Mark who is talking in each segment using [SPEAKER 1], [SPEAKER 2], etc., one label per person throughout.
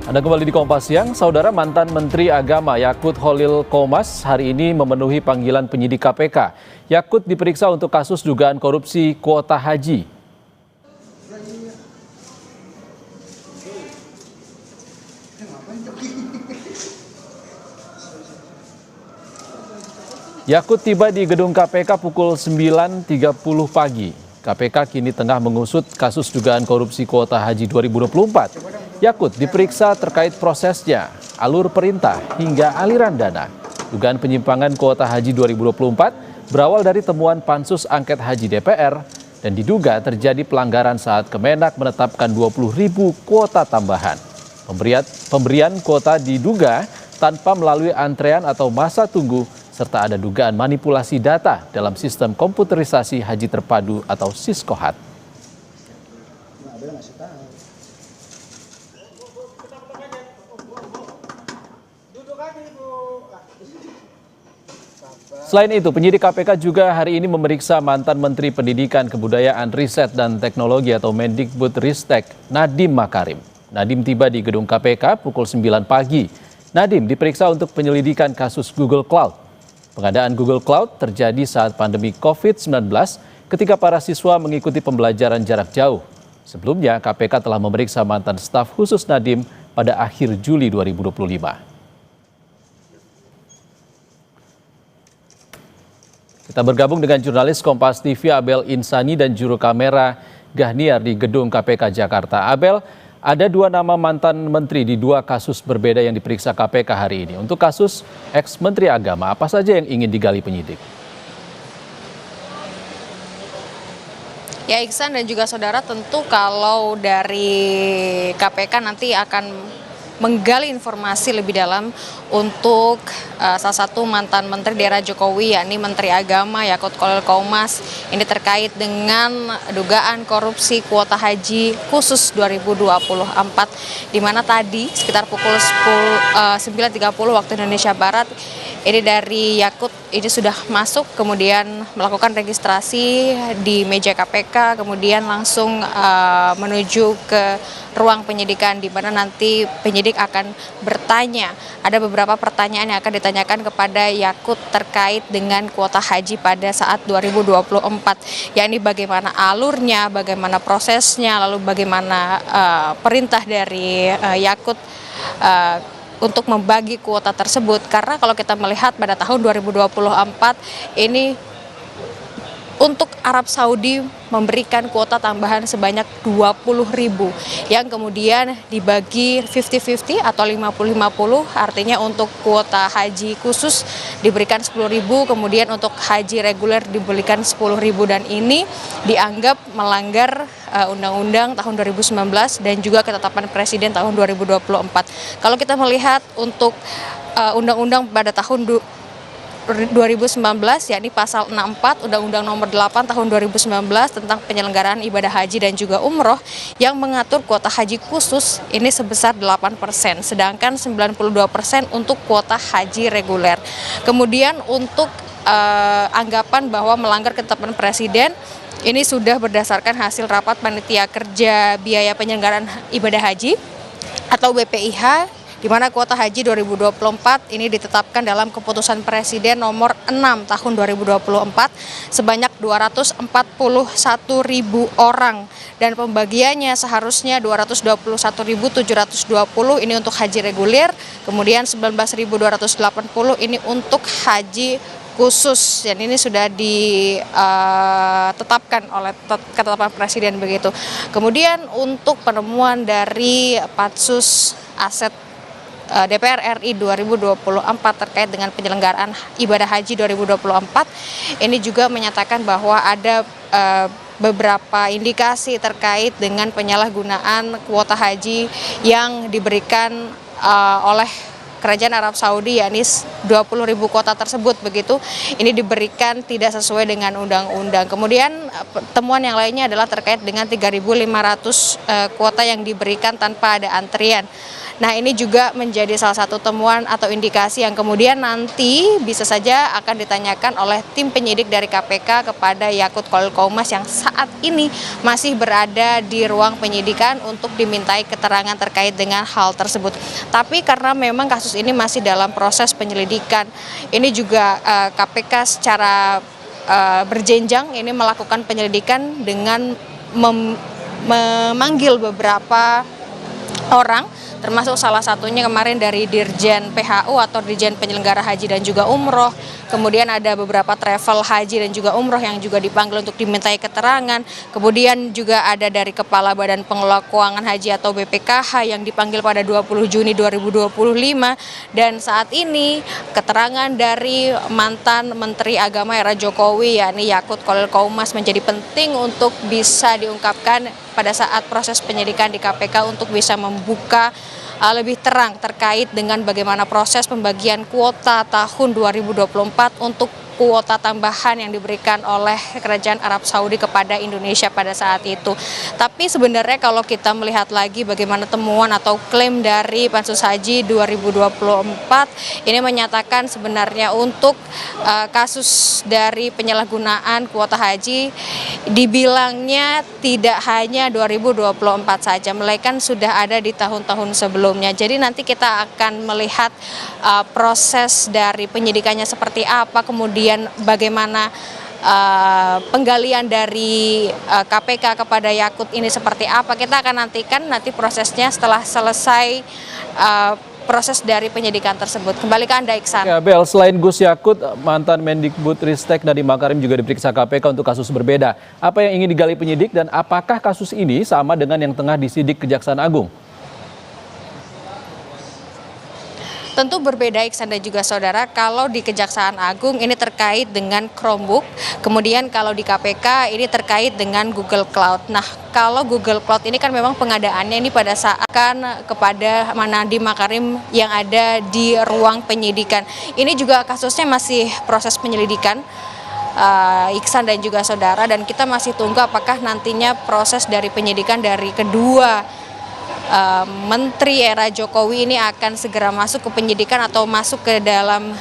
[SPEAKER 1] Anda kembali di Kompas Siang, Saudara. Mantan Menteri Agama Yakut Khalil Qomas hari ini memenuhi panggilan penyidik KPK. Yakut diperiksa untuk kasus dugaan korupsi kuota haji. Yakut tiba di gedung KPK pukul 9.30 pagi. KPK kini tengah mengusut kasus dugaan korupsi kuota haji 2024. Yakut diperiksa terkait prosesnya, alur perintah hingga aliran dana. Dugaan penyimpangan kuota haji 2024 berawal dari temuan Pansus Angket Haji DPR dan diduga terjadi pelanggaran saat Kemenak menetapkan 20.000 kuota tambahan. Pemberian kuota diduga tanpa melalui antrean atau masa tunggu, serta ada dugaan manipulasi data dalam sistem komputerisasi haji terpadu atau Siskohat. Selain itu, penyidik KPK juga hari ini memeriksa mantan Menteri Pendidikan, Kebudayaan, Riset, dan Teknologi atau Mendikbudristek, Nadiem Makarim. Nadiem tiba di gedung KPK pukul 9 pagi. Nadiem diperiksa untuk penyelidikan kasus Google Cloud. Pengadaan Google Cloud terjadi saat pandemi COVID-19 ketika para siswa mengikuti pembelajaran jarak jauh. Sebelumnya, KPK telah memeriksa mantan staf khusus Nadiem pada akhir Juli 2025. Kita bergabung dengan jurnalis Kompas TV Abel Insani dan juru kamera Gahniar di gedung KPK Jakarta. Abel, ada dua nama mantan menteri di dua kasus berbeda yang diperiksa KPK hari ini. Untuk kasus ex-menteri agama, apa saja yang ingin digali penyidik?
[SPEAKER 2] Ya, Iksan dan juga saudara, tentu kalau dari KPK nanti akan menggali informasi lebih dalam untuk salah satu mantan menteri di era Jokowi, yakni Menteri Agama Yakut Khalil Qomas. Ini terkait dengan dugaan korupsi kuota haji khusus 2024, di mana tadi sekitar pukul 9.30 waktu Indonesia Barat, ini dari Yakut ini sudah masuk, kemudian melakukan registrasi di meja KPK, kemudian langsung menuju ke ruang penyidikan, di mana nanti penyidik akan bertanya. Ada beberapa pertanyaan yang akan ditanyakan kepada Yakut terkait dengan kuota haji pada saat 2024, yakni bagaimana alurnya, bagaimana prosesnya, lalu bagaimana perintah dari Yakut untuk membagi kuota tersebut. Karena kalau kita melihat pada tahun 2024 ini untuk Arab Saudi memberikan kuota tambahan sebanyak 20.000 yang kemudian dibagi 50-50 atau 50-50, artinya untuk kuota haji khusus diberikan 10.000, kemudian untuk haji reguler diberikan 10.000, dan ini dianggap melanggar Undang-Undang tahun 2019 dan juga ketetapan Presiden tahun 2024. Kalau kita melihat untuk Undang-Undang pada tahun 2019, yakni pasal 64 Undang-Undang nomor 8 tahun 2019 tentang penyelenggaraan ibadah haji dan juga umroh, yang mengatur kuota haji khusus ini sebesar 8%, sedangkan 92% untuk kuota haji reguler. Kemudian untuk anggapan bahwa melanggar ketetapan Presiden, ini sudah berdasarkan hasil rapat panitia kerja biaya penyelenggaraan ibadah haji atau BPIH, di mana kuota haji 2024 ini ditetapkan dalam keputusan Presiden nomor 6 tahun 2024 sebanyak 241.000 orang, dan pembagiannya seharusnya 221.720 ini untuk haji reguler, kemudian 19.280 ini untuk haji khusus, dan ini sudah ditetapkan oleh ketetapan Presiden begitu. Kemudian untuk penemuan dari Pansus Aset DPR RI 2024 terkait dengan penyelenggaraan ibadah haji 2024, ini juga menyatakan bahwa ada beberapa indikasi terkait dengan penyalahgunaan kuota haji yang diberikan oleh Kerajaan Arab Saudi, yakni 20.000 kuota tersebut begitu, ini diberikan tidak sesuai dengan undang-undang. Kemudian temuan yang lainnya adalah terkait dengan 3.500 kuota yang diberikan tanpa ada antrian. Nah, ini juga menjadi salah satu temuan atau indikasi yang kemudian nanti bisa saja akan ditanyakan oleh tim penyidik dari KPK kepada Yakut Khalil Qomas yang saat ini masih berada di ruang penyidikan untuk dimintai keterangan terkait dengan hal tersebut. Tapi karena memang kasus ini masih dalam proses penyelidikan, ini juga KPK secara berjenjang ini melakukan penyelidikan dengan memanggil beberapa orang, termasuk salah satunya kemarin dari Dirjen PHU atau Dirjen Penyelenggara Haji dan juga Umroh. Kemudian ada beberapa travel haji dan juga umroh yang juga dipanggil untuk dimintai keterangan. Kemudian juga ada dari Kepala Badan Pengelola Keuangan Haji atau BPKH yang dipanggil pada 20 Juni 2025. Dan saat ini keterangan dari mantan Menteri Agama era Jokowi yakni Yakut Khalil Qomas menjadi penting untuk bisa diungkapkan pada saat proses penyidikan di KPK untuk bisa membuka lebih terang terkait dengan bagaimana proses pembagian kuota tahun 2024 untuk kuota tambahan yang diberikan oleh Kerajaan Arab Saudi kepada Indonesia pada saat itu. Tapi sebenarnya kalau kita melihat lagi bagaimana temuan atau klaim dari Pansus Haji 2024 ini menyatakan sebenarnya untuk kasus dari penyalahgunaan kuota haji dibilangnya tidak hanya 2024 saja, melainkan sudah ada di tahun-tahun sebelumnya. Jadi nanti kita akan melihat proses dari penyidikannya seperti apa, kemudian bagaimana penggalian dari KPK kepada Yakut ini seperti apa. Kita akan nantikan nanti prosesnya setelah selesai proses dari penyidikan tersebut. Kembali ke Anda, Iksan.
[SPEAKER 1] Ya, Bel, selain Gus Yakut, mantan Mendikbudristek Nadiem Makarim juga diperiksa KPK untuk kasus berbeda. Apa yang ingin digali penyidik dan apakah kasus ini sama dengan yang tengah disidik Kejaksaan Agung?
[SPEAKER 2] Tentu berbeda, Iksan dan juga saudara. Kalau di Kejaksaan Agung ini terkait dengan Chromebook, kemudian kalau di KPK ini terkait dengan Google Cloud. Nah, kalau Google Cloud ini kan memang pengadaannya ini pada saat kan kepada Nadiem Makarim yang ada di ruang penyidikan. Ini juga kasusnya masih proses penyelidikan. Iksan dan juga saudara, dan kita masih tunggu apakah nantinya proses dari penyidikan dari kedua Menteri era Jokowi ini akan segera masuk ke penyidikan atau masuk ke dalam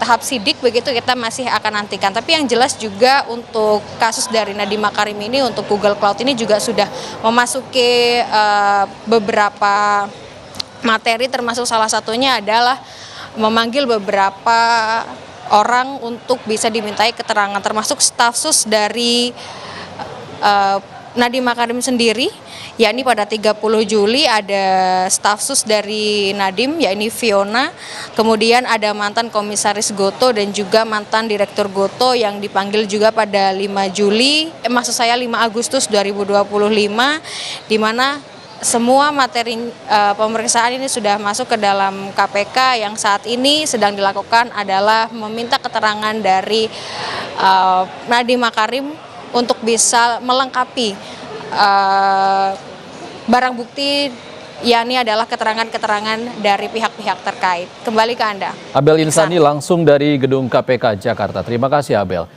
[SPEAKER 2] tahap sidik, begitu kita masih akan nantikan. Tapi yang jelas juga untuk kasus dari Nadiem Makarim ini untuk Google Cloud ini juga sudah memasuki beberapa materi, termasuk salah satunya adalah memanggil beberapa orang untuk bisa dimintai keterangan, termasuk staf sus dari Nadiem Makarim sendiri, yakni pada 30 Juli ada staf sus dari Nadiem, yakni Fiona, kemudian ada mantan komisaris Gotoh dan juga mantan direktur Gotoh yang dipanggil juga pada 5 Agustus 2025, di mana semua materi pemeriksaan ini sudah masuk ke dalam KPK. Yang saat ini sedang dilakukan adalah meminta keterangan dari Nadiem Makarim untuk bisa melengkapi barang bukti, yakni adalah keterangan-keterangan dari pihak-pihak terkait. Kembali ke Anda,
[SPEAKER 1] Abel Insani langsung dari Gedung KPK Jakarta. Terima kasih, Abel.